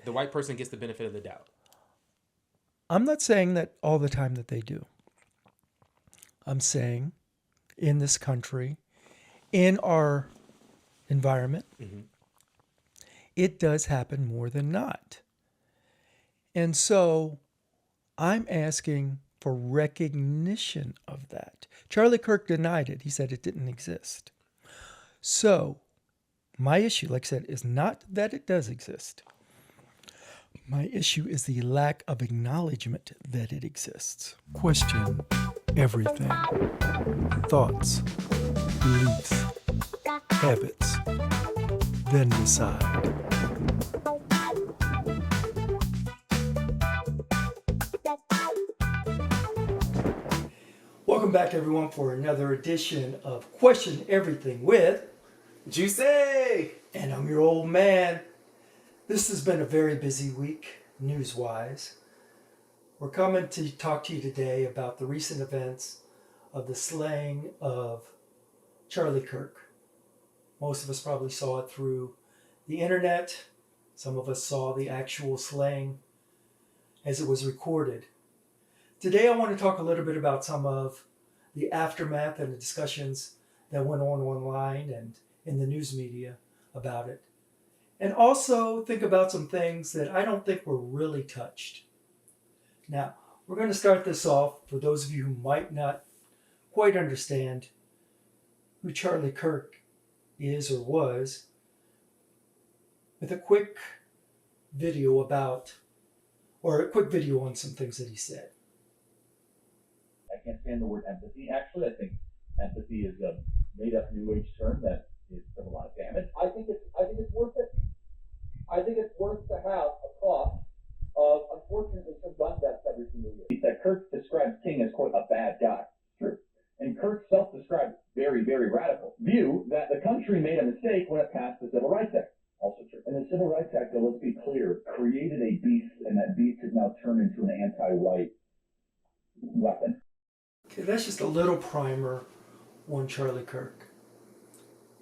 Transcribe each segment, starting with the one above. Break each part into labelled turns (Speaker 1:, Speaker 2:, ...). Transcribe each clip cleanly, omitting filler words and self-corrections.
Speaker 1: the white person gets the benefit of the doubt.
Speaker 2: I'm not saying that all the time that they do. I'm saying in this country, in our environment, it does happen more than not. And so I'm asking for recognition of that. Charlie Kirk denied it. He said it didn't exist. So my issue, like I said, is not that it does exist. My issue is the lack of acknowledgement that it exists. Question everything. Thoughts, beliefs, habits, then decide. Welcome back, everyone, for another edition of Question Everything with
Speaker 1: Juicy!
Speaker 2: And I'm your old man. This has been a very busy week, news-wise. We're coming to talk to you today about the recent events of the slaying of Charlie Kirk. Most of us probably saw it through the internet. Some of us saw the actual slaying as it was recorded. Today I want to talk a little bit about some of the aftermath and the discussions that went on online and in the news media about it. And also think about some things that I don't think were really touched. Now, we're going to start this off, for those of you who might not quite understand who Charlie Kirk is or was, with a quick video on some things that he said.
Speaker 3: I can't stand the word empathy. Actually, I think empathy is a made-up New Age term that has done a lot of damage. I think it's worth it. I think it's worth to have a cost of, unfortunately, some gun deaths every single year. That Kirk describes King as, quote, a bad guy. True. And Kirk self-described very, very radical view that the country made a mistake when it passed the Civil Rights Act. Also true. And the Civil Rights Act, though, let's be clear, created a beast, and that beast has now turned into an anti-white weapon.
Speaker 2: Okay, that's just a little primer on Charlie Kirk.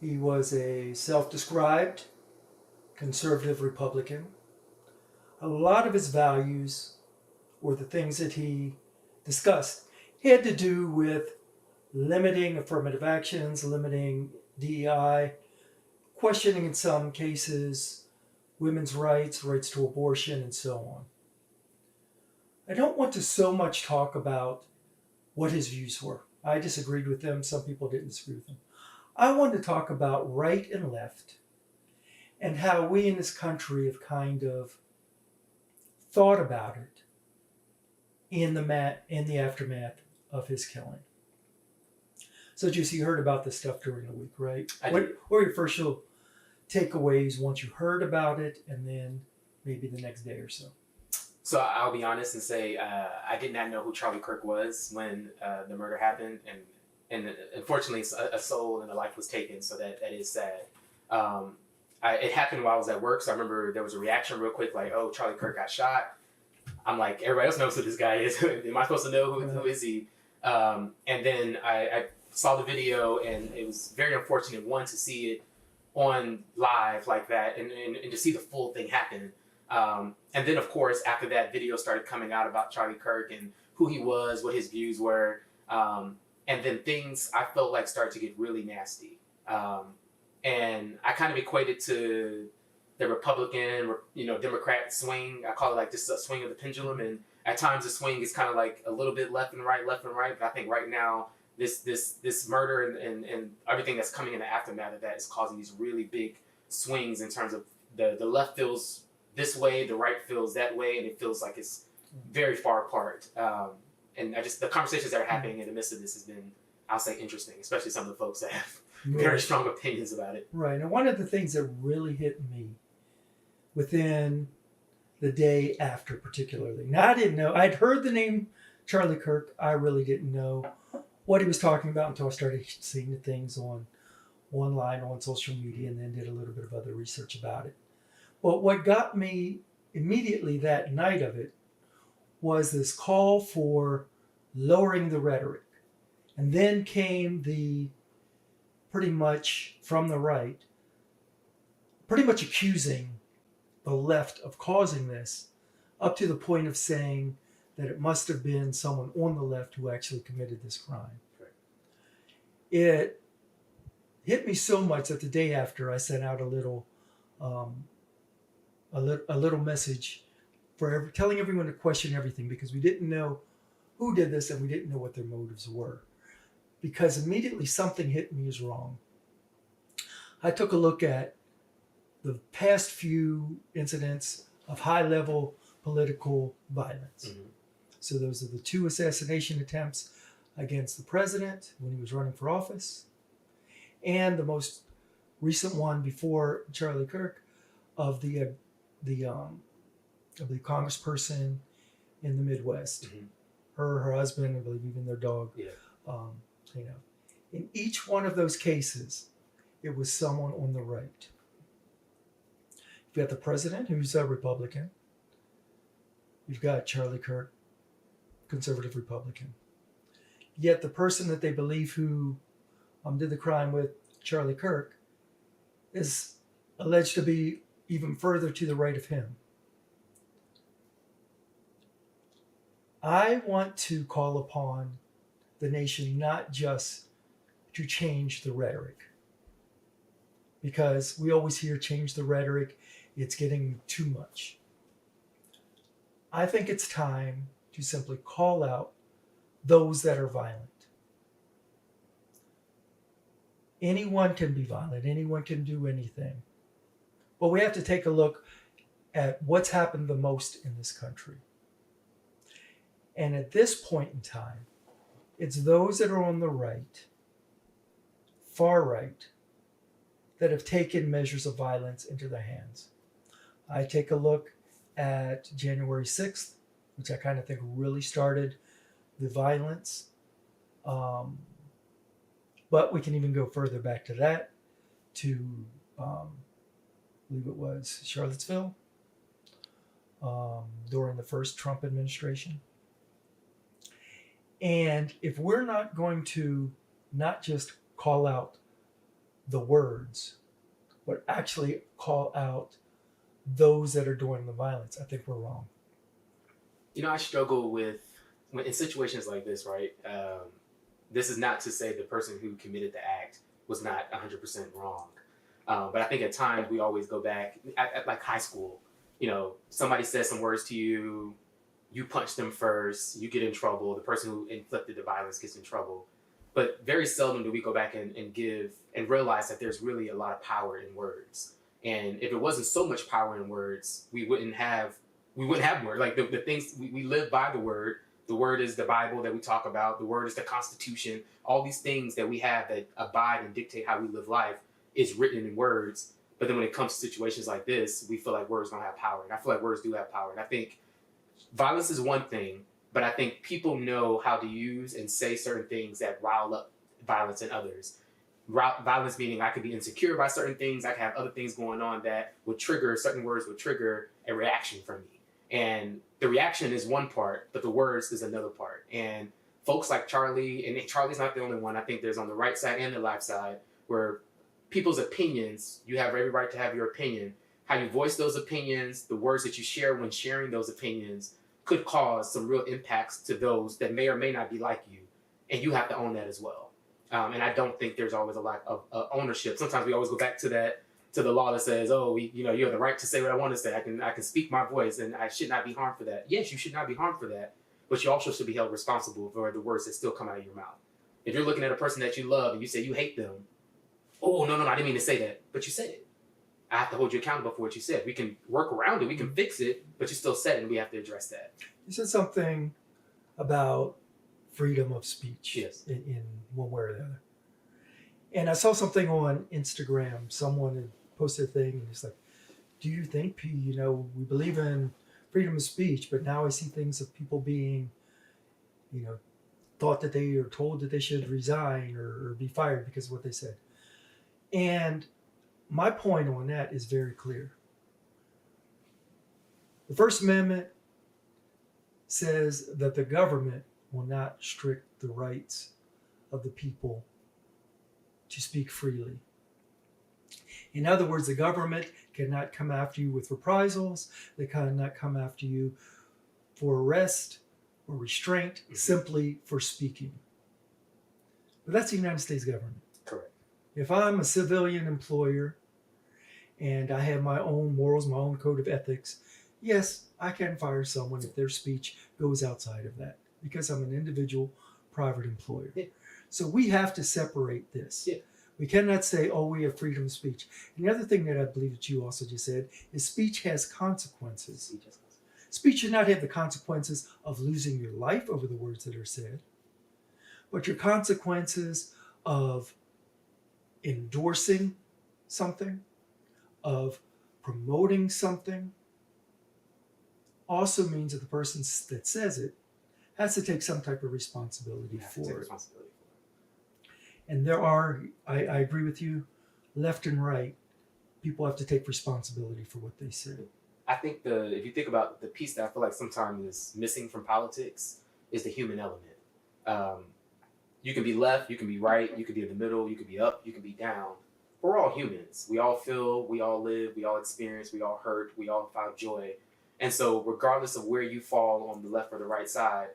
Speaker 2: He was a self-described conservative Republican. A lot of his values, or the things that he discussed, had to do with limiting affirmative actions, limiting DEI, questioning in some cases women's rights, rights to abortion, and so on. I don't want to so much talk about what his views were. I disagreed with them. Some people didn't disagree with them. I want to talk about right and left and how we in this country have kind of thought about it in the aftermath of his killing. So, Juicy, you heard about this stuff during the week, right? What were your first takeaways once you heard about it, and then maybe the next day or so?
Speaker 1: So I'll be honest and say I did not know who Charlie Kirk was when the murder happened, and unfortunately a soul and a life was taken, so that is sad. It happened while I was at work, so I remember there was a reaction real quick, like, oh, Charlie Kirk got shot. I'm like, everybody else knows who this guy is. Am I supposed to know who is he? And then I saw the video, and it was very unfortunate, one, to see it on live like that, and to see the full thing happen. And then, of course, after that video started coming out about Charlie Kirk and who he was, what his views were, and then things I felt like started to get really nasty. And I kind of equated to the Republican, Democrat swing. I call it like just a swing of the pendulum. And at times the swing is kind of like a little bit left and right. But I think right now this murder and everything that's coming in the aftermath of that is causing these really big swings in terms of the left feels this way, the right feels that way, and it feels like it's very far apart. And the conversations that are happening in the midst of this has been, I'll say, interesting, especially some of the folks that have very strong opinions about it.
Speaker 2: Right. And one of the things that really hit me within the day after, particularly, now I didn't know, I'd heard the name Charlie Kirk. I really didn't know what he was talking about until I started seeing the things online on social media, and then did a little bit of other research about it. But what got me immediately that night of it was this call for lowering the rhetoric. And then came pretty much from the right, pretty much accusing the left of causing this, up to the point of saying that it must have been someone on the left who actually committed this crime.
Speaker 1: Right.
Speaker 2: It hit me so much that the day after I sent out a little message for telling everyone to question everything, because we didn't know who did this and we didn't know what their motives were. Because immediately something hit me as wrong. I took a look at the past few incidents of high-level political violence.
Speaker 1: Mm-hmm.
Speaker 2: So those are the 2 assassination attempts against the president when he was running for office, and the most recent one before Charlie Kirk of the congressperson in the Midwest.
Speaker 1: Mm-hmm.
Speaker 2: Her husband, I believe even their dog.
Speaker 1: Yeah.
Speaker 2: In each one of those cases, it was someone on the right. You've got the president, who's a Republican. You've got Charlie Kirk, conservative Republican. Yet the person that they believe who did the crime with Charlie Kirk is alleged to be even further to the right of him. I want to call upon the nation not just to change the rhetoric, because we always hear change the rhetoric, it's getting too much. I think it's time to simply call out those that are violent. Anyone can be violent, anyone can do anything. But we have to take a look at what's happened the most in this country. And at this point in time, it's those that are on the right, far right, that have taken measures of violence into their hands. I take a look at January 6th, which I kind of think really started the violence. But we can even go further back to that, to, I believe it was Charlottesville, during the first Trump administration. And if we're not going to not just call out the words, but actually call out those that are doing the violence, I think we're wrong.
Speaker 1: I struggle with, in situations like this, right? This is not to say the person who committed the act was not 100% wrong. But I think at times we always go back, at like high school, somebody says some words to you, you punch them first, you get in trouble, the person who inflicted the violence gets in trouble. But very seldom do we go back and give and realize that there's really a lot of power in words. And if it wasn't so much power in words, we wouldn't have word. Like the things we live by the word. The word is the Bible that we talk about. The word is the Constitution. All these things that we have that abide and dictate how we live life is written in words. But then when it comes to situations like this, we feel like words don't have power. And I feel like words do have power. And I think violence is one thing, but I think people know how to use and say certain things that rile up violence in others. Violence meaning I could be insecure by certain things. I could have other things going on that would trigger, certain words would trigger a reaction from me. And the reaction is one part, but the words is another part. And folks like Charlie, and Charlie's not the only one. I think there's on the right side and the left side where people's opinions, you have every right to have your opinion. How you voice those opinions, the words that you share when sharing those opinions could cause some real impacts to those that may or may not be like you. And you have to own that as well. And I don't think there's always a lack of ownership. Sometimes we always go back to the law that says, oh, you have the right to say what I want to say. I can speak my voice and I should not be harmed for that. Yes, you should not be harmed for that, but you also should be held responsible for the words that still come out of your mouth. If you're looking at a person that you love and you say you hate them, oh, no, I didn't mean to say that, but you said it. I have to hold you accountable for what you said. We can work around it, we can fix it, but you still said it and we have to address that.
Speaker 2: You said something about freedom of speech.
Speaker 1: Yes.
Speaker 2: in one way or the other. And I saw something on Instagram. Someone had posted a thing and it's like, do you think, we believe in freedom of speech, but now I see things of people being, thought that they are told that they should resign or be fired because of what they said. And my point on that is very clear. The First Amendment says that the government will not restrict the rights of the people to speak freely. In other words, the government cannot come after you with reprisals. They cannot come after you for arrest or restraint simply for speaking. But that's the United States government.
Speaker 1: Correct.
Speaker 2: If I'm a civilian employer and I have my own morals, my own code of ethics, yes, I can fire someone if their speech goes outside of that because I'm an individual private employer.
Speaker 1: Yeah.
Speaker 2: So we have to separate this.
Speaker 1: Yeah.
Speaker 2: We cannot say, oh, we have freedom of speech. And the other thing that I believe that you also just said is speech has consequences. Speech should not have the consequences of losing your life over the words that are said, but your consequences of endorsing something, of promoting something, also means that the person that says it has to take some type of responsibility for it. And there are, I agree with you, left and right, people have to take responsibility for what they say.
Speaker 1: I think if you think about the piece that I feel like sometimes is missing from politics is the human element. You can be left, you can be right, you can be in the middle, you can be up, you can be down. We're all humans. We all feel, we all live, we all experience, we all hurt, we all find joy. And so regardless of where you fall on the left or the right side,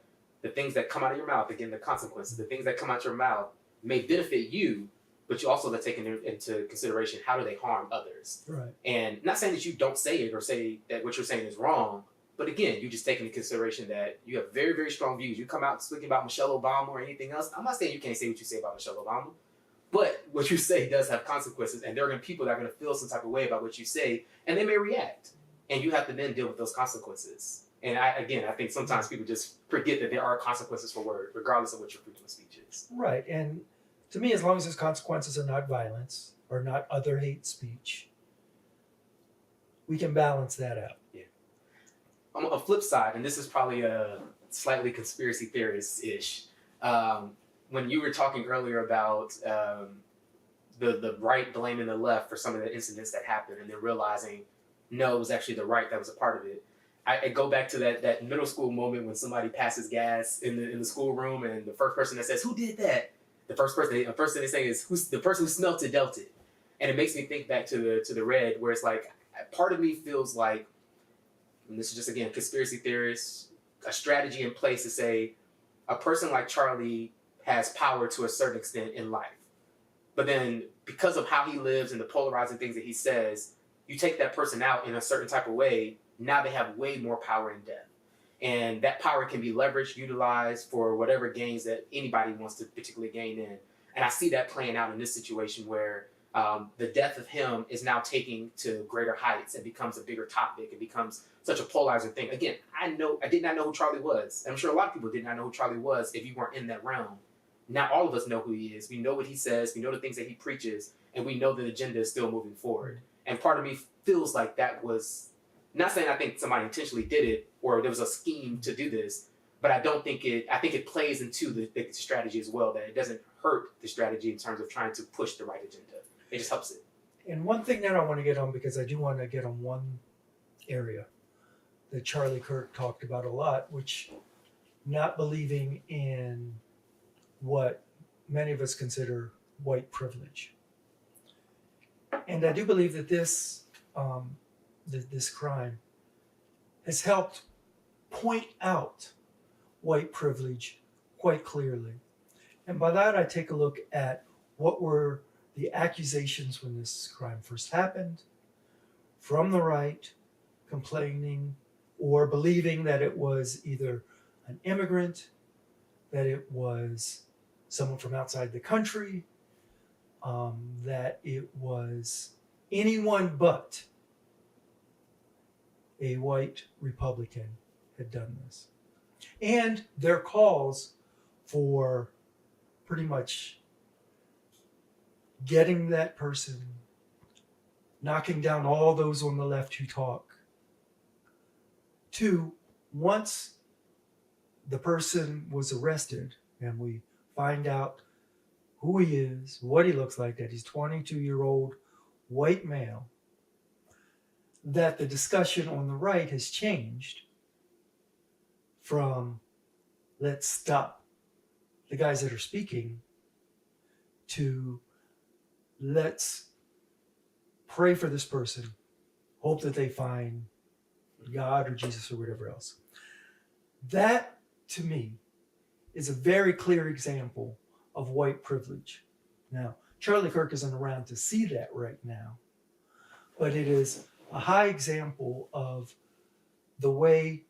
Speaker 1: the things that come out of your mouth, again, the consequences, the things that come out your mouth may benefit you, but you also have to take into consideration how do they harm others.
Speaker 2: Right.
Speaker 1: And not saying that you don't say it or say that what you're saying is wrong, but again, you just take into consideration that you have very, very strong views. You come out speaking about Michelle Obama or anything else. I'm not saying you can't say what you say about Michelle Obama, but what you say does have consequences, and there are going to be people that are going to feel some type of way about what you say, and they may react, and you have to then deal with those consequences. And I think sometimes people just forget that there are consequences for word, regardless of what your freedom of speech is.
Speaker 2: Right. And to me, as long as those consequences are not violence or not other hate speech, we can balance that out.
Speaker 1: Yeah. On a flip side, and this is probably a slightly conspiracy theorist-ish, when you were talking earlier about the right blaming the left for some of the incidents that happened and then realizing, no, it was actually the right that was a part of it. I go back to that middle school moment when somebody passes gas in the schoolroom and the first person that says, who did that? The first person they say is, who's the person who smelt it dealt it. And it makes me think back to the red, where it's like, part of me feels like, and this is just, again, conspiracy theorists, a strategy in place to say a person like Charlie has power to a certain extent in life. But then because of how he lives and the polarizing things that he says, you take that person out in a certain type of way, now they have way more power in depth. And that power can be leveraged, utilized for whatever gains that anybody wants to particularly gain in. And I see that playing out in this situation where the death of him is now taking to greater heights and becomes a bigger topic. It becomes such a polarizing thing. Again, I did not know who Charlie was. I'm sure a lot of people did not know who Charlie was if you weren't in that realm. Now all of us know who he is. We know what he says. We know the things that he preaches. And we know the agenda is still moving forward. And part of me feels like that was, not saying I think somebody intentionally did it or there was a scheme to do this, but I think it plays into the strategy as well, that it doesn't hurt the strategy in terms of trying to push the right agenda. It just helps it.
Speaker 2: And one thing that I want to get on, because I do want to get on one area that Charlie Kirk talked about a lot, which not believing in what many of us consider white privilege. And I do believe that this crime has helped point out white privilege quite clearly. And by that, I take a look at what were the accusations when this crime first happened from the right, complaining or believing that it was either an immigrant, that it was someone from outside the country, that it was anyone but a white Republican had done this. And their calls for pretty much getting that person, knocking down all those on the left who talk, to once the person was arrested and we find out who he is, what he looks like, that he's 22-year-old white male, that the discussion on the right has changed from let's stop the guys that are speaking to let's pray for this person, hope that they find God or Jesus or whatever else. That, to me, is a very clear example of white privilege. Now, Charlie Kirk isn't around to see that right now, but it is a high example of the way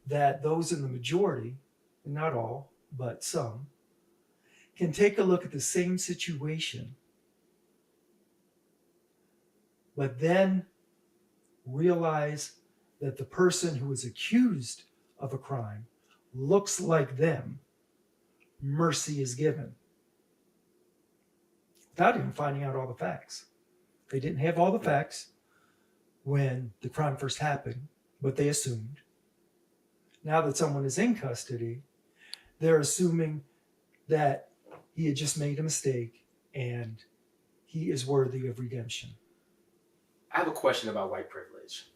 Speaker 2: that those in the majority, not all, but some, can take a look at the same situation, but then realize that the person who is accused of a crime looks like them, mercy is given. Without even finding out all the facts. They didn't have all the facts when the crime first happened, but they assumed. Now that someone is in custody, they're assuming that he had just made a mistake and he is worthy of redemption.
Speaker 1: I have a question about white privilege.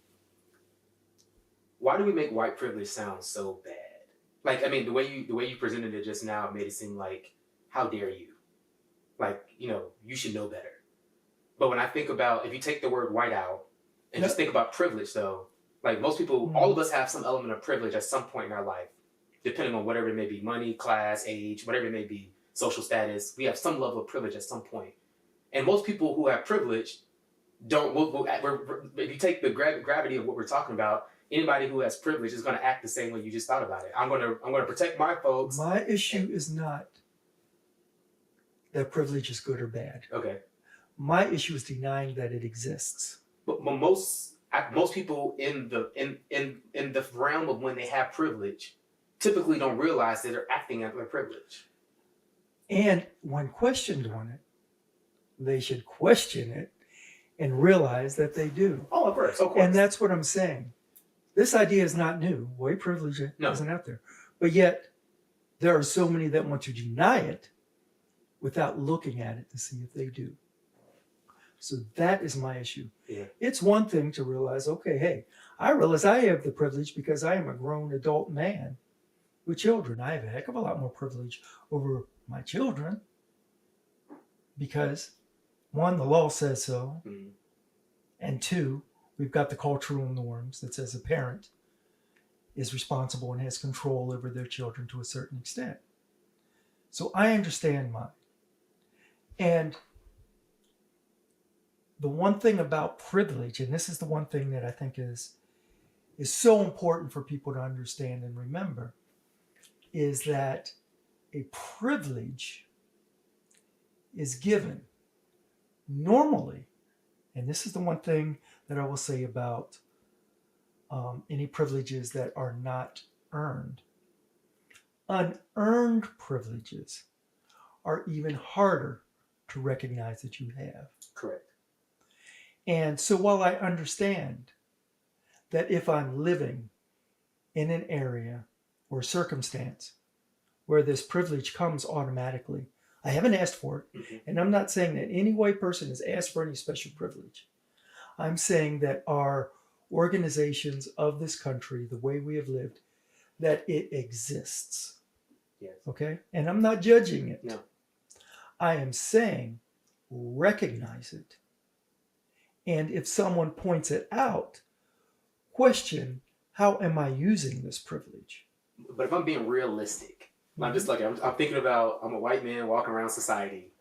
Speaker 1: Why do we make white privilege sound so bad? Like, I mean, the way you presented it just now made it seem like, how dare you? Like, you should know better. But when I think about, if you take the word white out and just think about privilege, though, like most people, all of us have some element of privilege at some point in our life, depending on whatever it may be, money, class, age, whatever it may be, social status. We have some level of privilege at some point. And most people who have privilege don't, if you take the gravity of what we're talking about, anybody who has privilege is going to act the same way you just thought about it. I'm going to protect my folks.
Speaker 2: My issue is not that privilege is good or bad.
Speaker 1: Okay.
Speaker 2: My issue is denying that it exists.
Speaker 1: But most people in the realm of when they have privilege typically don't realize that they're acting out their privilege.
Speaker 2: And when questioned on it, they should question it and realize that they do.
Speaker 1: Oh, of course.
Speaker 2: And that's what I'm saying. This idea is not new. White privilege isn't out there. But yet, there are so many that want to deny it without looking at it to see if they do. So that is my issue.
Speaker 1: Yeah.
Speaker 2: It's one thing to realize, okay, hey, I realize I have the privilege because I am a grown adult man with children. I have a heck of a lot more privilege over my children because, one, the law says so, and two, we've got the cultural norms that says a parent is responsible and has control over their children to a certain extent. So I understand mine. And the one thing about privilege, and this is the one thing that I think is so important for people to understand and remember, is that a privilege is given normally, and this is the one thing that I will say about any privileges that are not earned. Unearned privileges are even harder to recognize that you have.
Speaker 1: Correct.
Speaker 2: And so while I understand that if I'm living in an area or circumstance where this privilege comes automatically, I haven't asked for it.
Speaker 1: Mm-hmm.
Speaker 2: And I'm not saying that any white person has asked for any special privilege. I'm saying that our organizations of this country, the way we have lived, that it exists.
Speaker 1: Yes.
Speaker 2: Okay? And I'm not judging it.
Speaker 1: No.
Speaker 2: I am saying recognize it. And if someone points it out, question, how am I using this privilege?
Speaker 1: But if I'm being realistic, I'm just like, I'm thinking about, I'm a white man walking around society.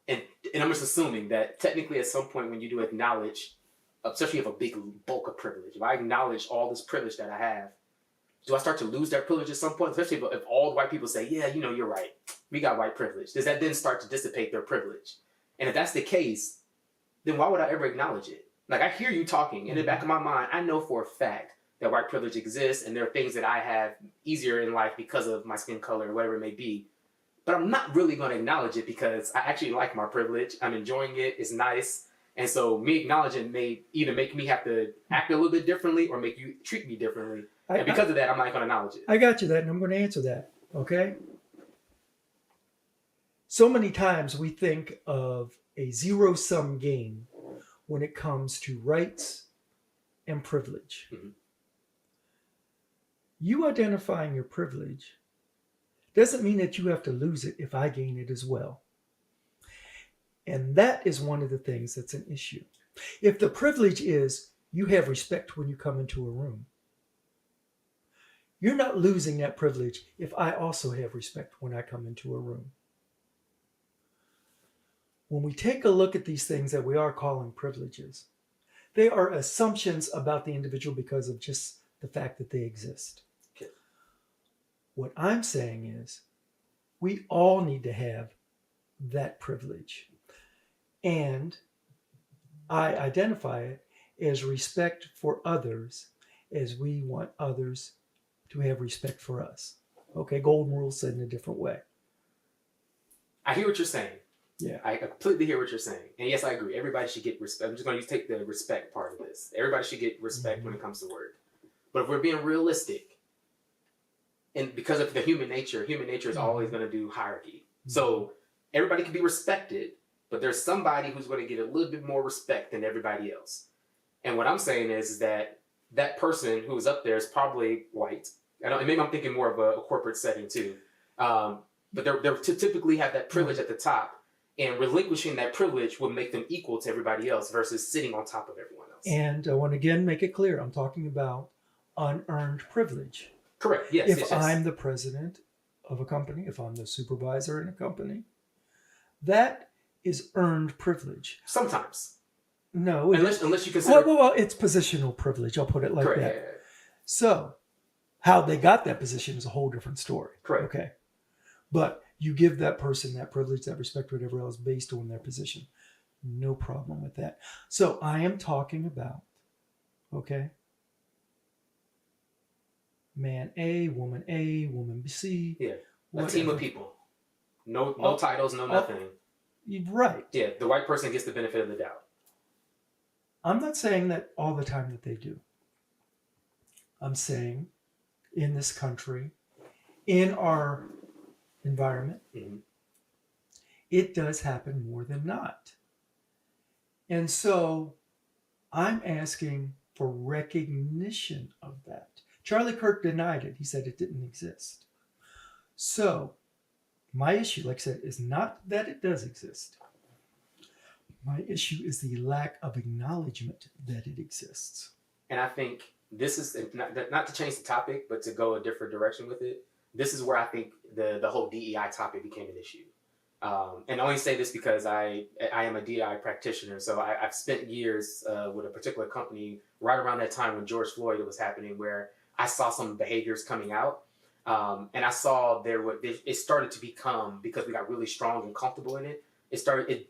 Speaker 1: And I'm just assuming that technically at some point when you do acknowledge, especially if you have a big bulk of privilege, if I acknowledge all this privilege that I have, do I start to lose that privilege at some point? Especially if all the white people say, yeah, you're right. We got white privilege. Does that then start to dissipate their privilege? And if that's the case, then why would I ever acknowledge it? Like, I hear you talking. In the back of my mind, I know for a fact that white privilege exists and there are things that I have easier in life because of my skin color or whatever it may be. But I'm not really going to acknowledge it because I actually like my privilege. I'm enjoying it. It's nice. And so me acknowledging it may either make me have to act a little bit differently or make you treat me differently. And because of that, I'm not going to acknowledge it.
Speaker 2: I got you that, and I'm going to answer that. Okay? So many times we think of a zero-sum game when it comes to rights and privilege.
Speaker 1: Mm-hmm.
Speaker 2: You identifying your privilege doesn't mean that you have to lose it if I gain it as well. And that is one of the things that's an issue. If the privilege is you have respect when you come into a room, you're not losing that privilege if I also have respect when I come into a room. When we take a look at these things that we are calling privileges, they are assumptions about the individual because of just the fact that they exist.
Speaker 1: Okay.
Speaker 2: What I'm saying is we all need to have that privilege. And I identify it as respect for others as we want others to have respect for us. Okay, golden rule said in a different way.
Speaker 1: I hear what you're saying.
Speaker 2: Yeah.
Speaker 1: I completely hear what you're saying. And yes, I agree. Everybody should get respect. I'm just going to take the respect part of this. Everybody should get respect when it comes to work. But if we're being realistic, and because of the human nature is always going to do hierarchy. So everybody can be respected, but there's somebody who's going to get a little bit more respect than everybody else. And what I'm saying is that that person who is up there is probably white. Maybe I'm thinking more of a corporate setting too. But they're typically have that privilege at the top. And relinquishing that privilege will make them equal to everybody else versus sitting on top of everyone else.
Speaker 2: And I want to again make it clear, I'm talking about unearned privilege.
Speaker 1: Correct. Yes.
Speaker 2: If I'm the president of a company, if I'm the supervisor in a company, that is earned privilege.
Speaker 1: Sometimes.
Speaker 2: No.
Speaker 1: Unless you consider...
Speaker 2: Well, it's positional privilege. I'll put it like
Speaker 1: Correct,
Speaker 2: that.
Speaker 1: yeah.
Speaker 2: So how they got that position is a whole different story.
Speaker 1: Correct.
Speaker 2: Okay. But you give that person that privilege, that respect, whatever else, based on their position. No problem with that. So I am talking about, okay, man A, woman C.
Speaker 1: Yeah,
Speaker 2: whatever.
Speaker 1: A team of people. No titles, no nothing.
Speaker 2: Right.
Speaker 1: Yeah, the white person gets the benefit of the doubt.
Speaker 2: I'm not saying that all the time that they do. I'm saying in this country, in our environment, it does happen more than not. And so I'm asking for recognition of that. Charlie Kirk denied it. He said it didn't exist. So my issue, like I said, is not that it does exist. My issue is the lack of acknowledgement that it exists.
Speaker 1: And I think this is, not to change the topic, but to go a different direction with it, this is where I think the whole DEI topic became an issue. And I only say this because I am a DEI practitioner. So I've spent years with a particular company right around that time when George Floyd was happening, where I saw some behaviors coming out. And I saw it started to become, because we got really strong and comfortable in it, it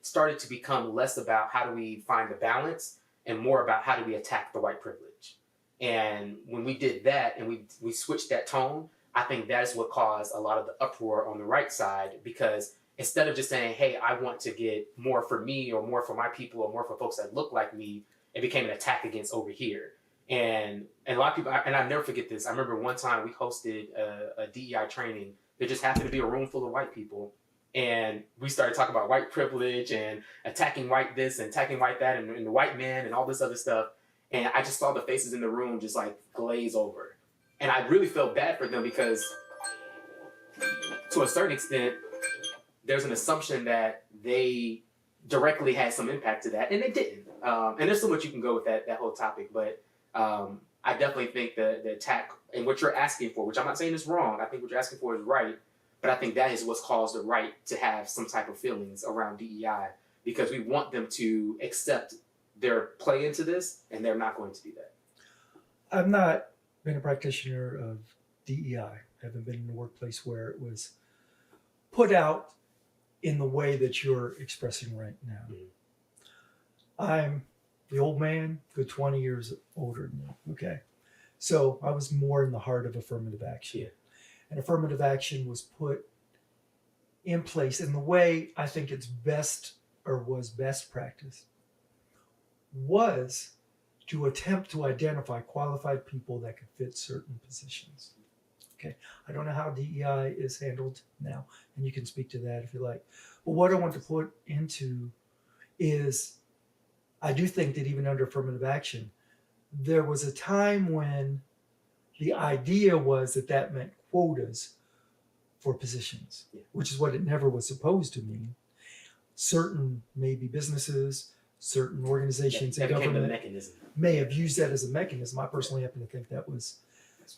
Speaker 1: started to become less about how do we find the balance and more about how do we attack the white privilege. And when we did that and we switched that tone, I think that's what caused a lot of the uproar on the right side, because instead of just saying, hey, I want to get more for me or more for my people or more for folks that look like me, it became an attack against over here. And a lot of people, and I'll never forget this. I remember one time we hosted a DEI training. There just happened to be a room full of white people. And we started talking about white privilege and attacking white this and attacking white that and the white man and all this other stuff. And I just saw the faces in the room just like glaze over. And I really felt bad for them because to a certain extent, there's an assumption that they directly had some impact to that, and they didn't. And there's so much you can go with that whole topic, but I definitely think the attack and what you're asking for, which I'm not saying is wrong, I think what you're asking for is right, but I think that is what's caused the right to have some type of feelings around DEI, because we want them to accept their play into this, and they're not going to do that.
Speaker 2: I've not been a practitioner of DEI. I haven't been in a workplace where it was put out in the way that you're expressing right now. I'm the old man, good 20 years older than you, okay? So I was more in the heart of affirmative action.
Speaker 1: Yeah.
Speaker 2: And affirmative action was put in place in the way I think it's best, or was best practice, was to attempt to identify qualified people that could fit certain positions. Okay, I don't know how DEI is handled now, and you can speak to that if you like. But what I want to put into is, I do think that even under affirmative action, there was a time when the idea was that meant quotas for positions, which is what it never was supposed to mean. Certain maybe businesses, certain organizations
Speaker 1: That
Speaker 2: and
Speaker 1: became the
Speaker 2: government
Speaker 1: mechanism.
Speaker 2: may have used that as a mechanism. I personally happen to think that was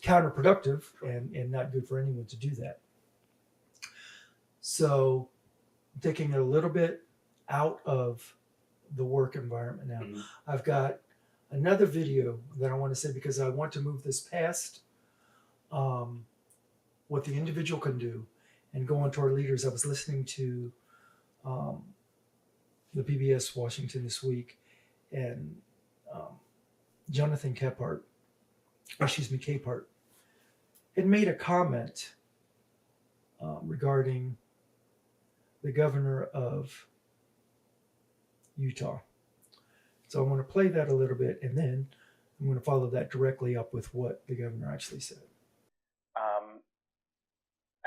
Speaker 2: counterproductive and not good for anyone to do that. So taking it a little bit out of the work environment now.
Speaker 1: Mhm.
Speaker 2: I've got another video that I want to say because I want to move this past what the individual can do and go on to our leaders. I was listening to the PBS Washington this week, and Jonathan Capehart, had made a comment regarding the governor of Utah. So I want to play that a little bit, and then I'm going to follow that directly up with what the governor actually said.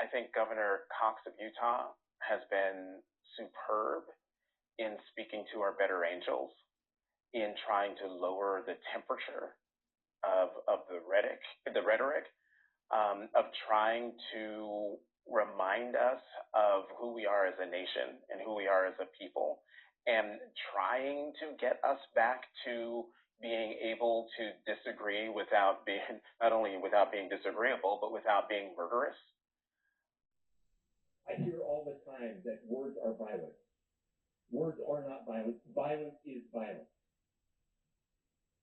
Speaker 4: I think Governor Cox of Utah has been superb in speaking to our better angels, in trying to lower the temperature of the rhetoric, of trying to remind us of who we are as a nation and who we are as a people, and trying to get us back to being able to disagree without being, not only without being disagreeable, but without being murderous.
Speaker 3: I hear all the time that words are violence. Words are not violence. Violence is violence.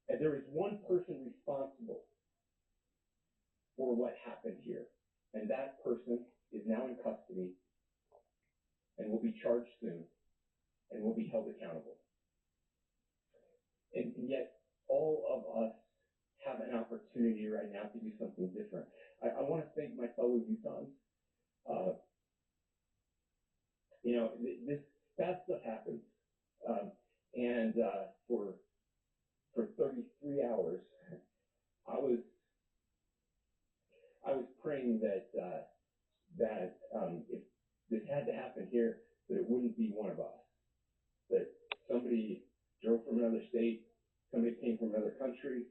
Speaker 3: And there is one person responsible for what happened here. And that person is now in custody and will be charged soon and will be held accountable. And yet, all of us have an opportunity right now to do something different. I want to thank my fellow Utahns. This bad stuff happens. And for 33 hours, I was praying that if this had to happen here, that it wouldn't be one of us. That somebody drove from another state, somebody came from another country.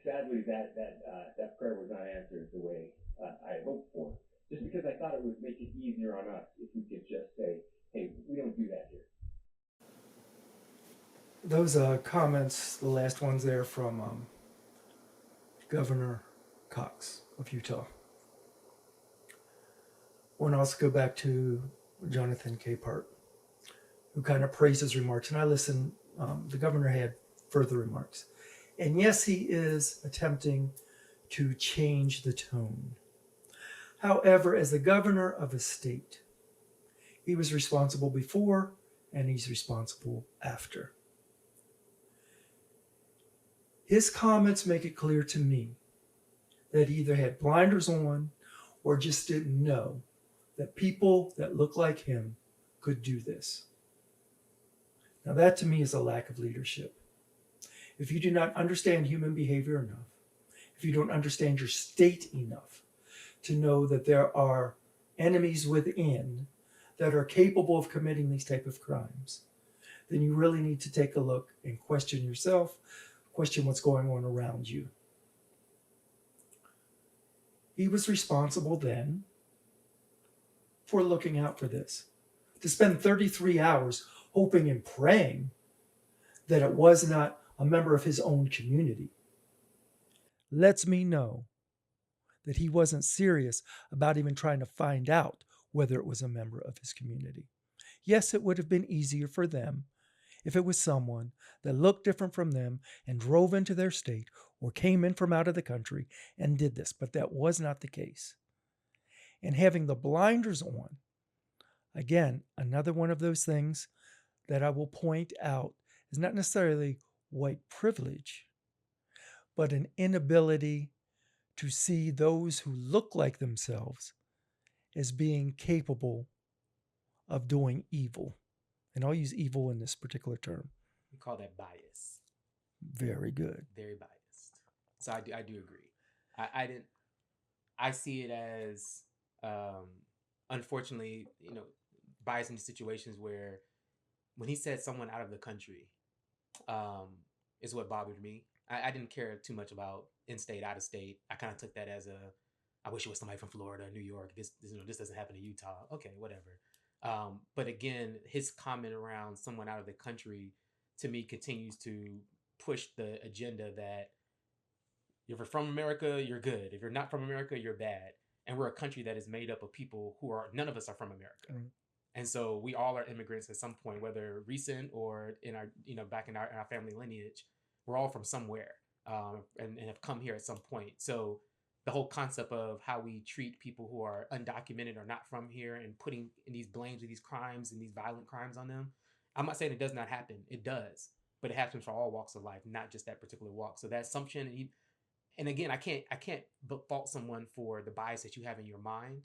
Speaker 3: Sadly, that prayer was not answered the way I hoped for. Just because I thought it would make it easier on us if we could just say, hey, we don't do that here.
Speaker 2: Those comments, the last ones there from Governor Cox of Utah. I want to also go back to Jonathan Capehart, who kind of praised his remarks. And I listened, the governor had further remarks. And yes, he is attempting to change the tone. However, as the governor of a state, he was responsible before and he's responsible after. His comments make it clear to me that he either had blinders on or just didn't know that people that look like him could do this. Now that to me is a lack of leadership. If you do not understand human behavior enough, if you don't understand your state enough to know that there are enemies within that are capable of committing these type of crimes, then you really need to take a look and question yourself, question what's going on around you. He was responsible then for looking out for this. To spend 33 hours hoping and praying that it was not a member of his own community lets me know that he wasn't serious about even trying to find out whether it was a member of his community. Yes, it would have been easier for them if it was someone that looked different from them and drove into their state or came in from out of the country and did this, but that was not the case. And having the blinders on, again, another one of those things that I will point out is not necessarily white privilege, but an inability to see those who look like themselves as being capable of doing evil. And I'll use evil in this particular term.
Speaker 1: We call that bias.
Speaker 2: Very good.
Speaker 1: Very biased. So I do agree. I see it as unfortunately, bias in situations where when he said someone out of the country, is what bothered me. I didn't care too much about in-state, out-of-state. I kind of took that as I wish it was somebody from Florida, New York. This doesn't happen in Utah. Okay, whatever. But again, his comment around someone out of the country to me continues to push the agenda that if you're from America, you're good. If you're not from America, you're bad. And we're a country that is made up of people who are, none of us are from America.
Speaker 2: Mm.
Speaker 1: And so we all are immigrants at some point, whether recent or in our, back in our family lineage. We're all from somewhere, and have come here at some point. So the whole concept of how we treat people who are undocumented or not from here and putting in these blames of these crimes and these violent crimes on them, I'm not saying it does not happen. It does, but it happens for all walks of life, not just that particular walk. So that assumption, and again, I can't fault someone for the bias that you have in your mind,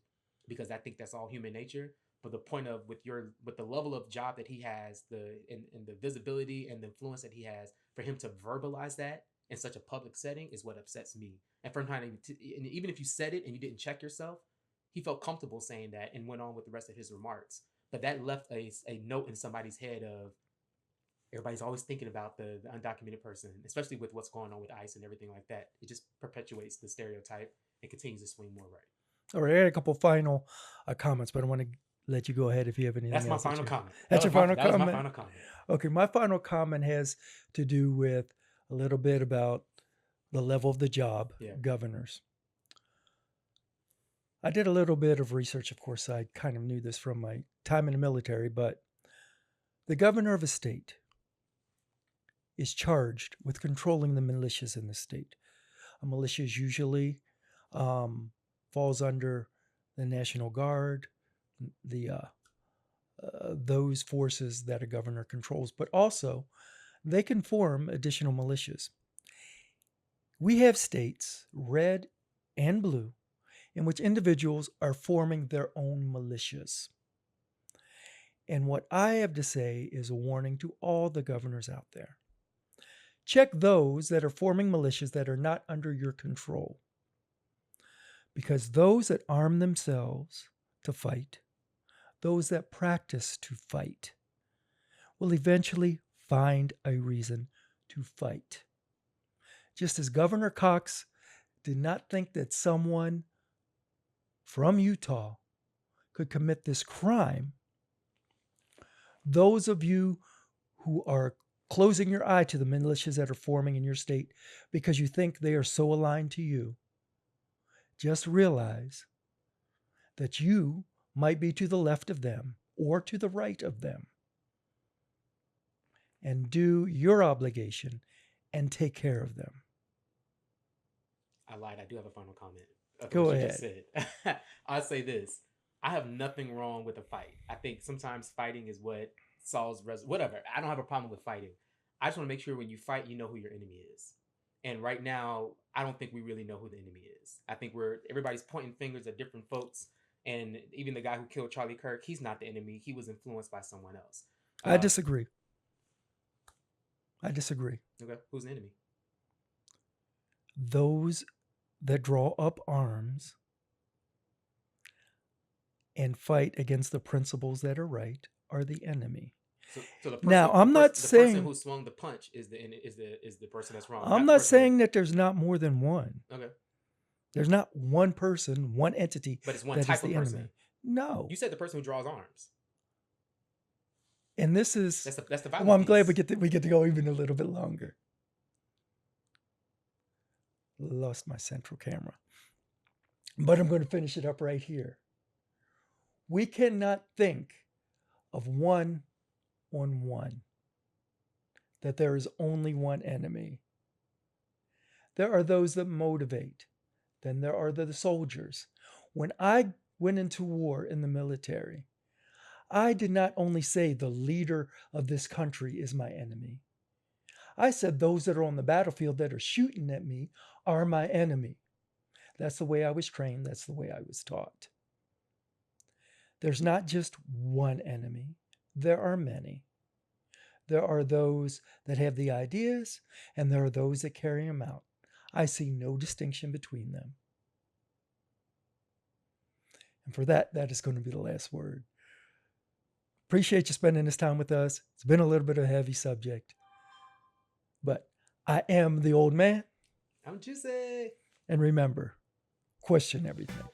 Speaker 1: because I think that's all human nature. But the point of with the level of job that he has, and the visibility and the influence that he has, for him to verbalize that in such a public setting is what upsets me. And from time to, and even if you said it and you didn't check yourself, he felt comfortable saying that and went on with the rest of his remarks. But that left a note in somebody's head of, everybody's always thinking about the undocumented person, especially with what's going on with ICE and everything like that. It just perpetuates the stereotype and continues to swing more right.
Speaker 2: All right, I had a couple final comments, but I want to let you go ahead if you have anything
Speaker 1: That's
Speaker 2: else.
Speaker 1: My final comment.
Speaker 2: That's your final comment?
Speaker 1: That was my final comment.
Speaker 2: Okay, my final comment has to do with a little bit about the level of the job, governors. I did a little bit of research. Of course, I kind of knew this from my time in the military, but the governor of a state is charged with controlling the militias in the state. A militia usually falls under the National Guard, those forces that a governor controls, but also they can form additional militias. We have states, red and blue, in which individuals are forming their own militias. And what I have to say is a warning to all the governors out there. Check those that are forming militias that are not under your control. Because those that arm themselves to fight, those that practice to fight, will eventually find a reason to fight. Just as Governor Cox did not think that someone from Utah could commit this crime, those of you who are closing your eye to the militias that are forming in your state because you think they are so aligned to you, just realize that you might be to the left of them or to the right of them. And do your obligation and take care of them.
Speaker 1: I lied. I do have a final comment.
Speaker 2: Go
Speaker 1: what
Speaker 2: ahead.
Speaker 1: You just said. I'll say this. I have nothing wrong with a fight. I think sometimes fighting is what solves whatever. I don't have a problem with fighting. I just want to make sure when you fight, you know who your enemy is. And right now, I don't think we really know who the enemy is. I think everybody's pointing fingers at different folks. And even the guy who killed Charlie Kirk, he's not the enemy. He was influenced by someone else.
Speaker 2: I disagree.
Speaker 1: Okay. Who's the enemy?
Speaker 2: Those that draw up arms and fight against the principles that are right are the enemy.
Speaker 1: So the person,
Speaker 2: now, I'm not saying
Speaker 1: the person who swung the punch is the person that's wrong.
Speaker 2: I'm not saying that there's not more than one.
Speaker 1: Okay.
Speaker 2: There's not one person, one entity.
Speaker 1: But it's one type of person.
Speaker 2: Enemy. No.
Speaker 1: You said the person who draws arms.
Speaker 2: And this is
Speaker 1: that's the violent
Speaker 2: well, I'm
Speaker 1: piece.
Speaker 2: glad we get to go even a little bit longer. Lost my central camera. But I'm going to finish it up right here. We cannot think of one-on-one, that there is only one enemy. There are those that motivate. Then there are the soldiers. When I went into war in the military, I did not only say the leader of this country is my enemy. I said those that are on the battlefield that are shooting at me are my enemy. That's the way I was trained. That's the way I was taught. There's not just one enemy. There are many. There are those that have the ideas, and there are those that carry them out. I see no distinction between them. And for that is going to be the last word. Appreciate you spending this time with us. It's been a little bit of a heavy subject. But I am the old man.
Speaker 1: I'm Juicy.
Speaker 2: And remember, question everything.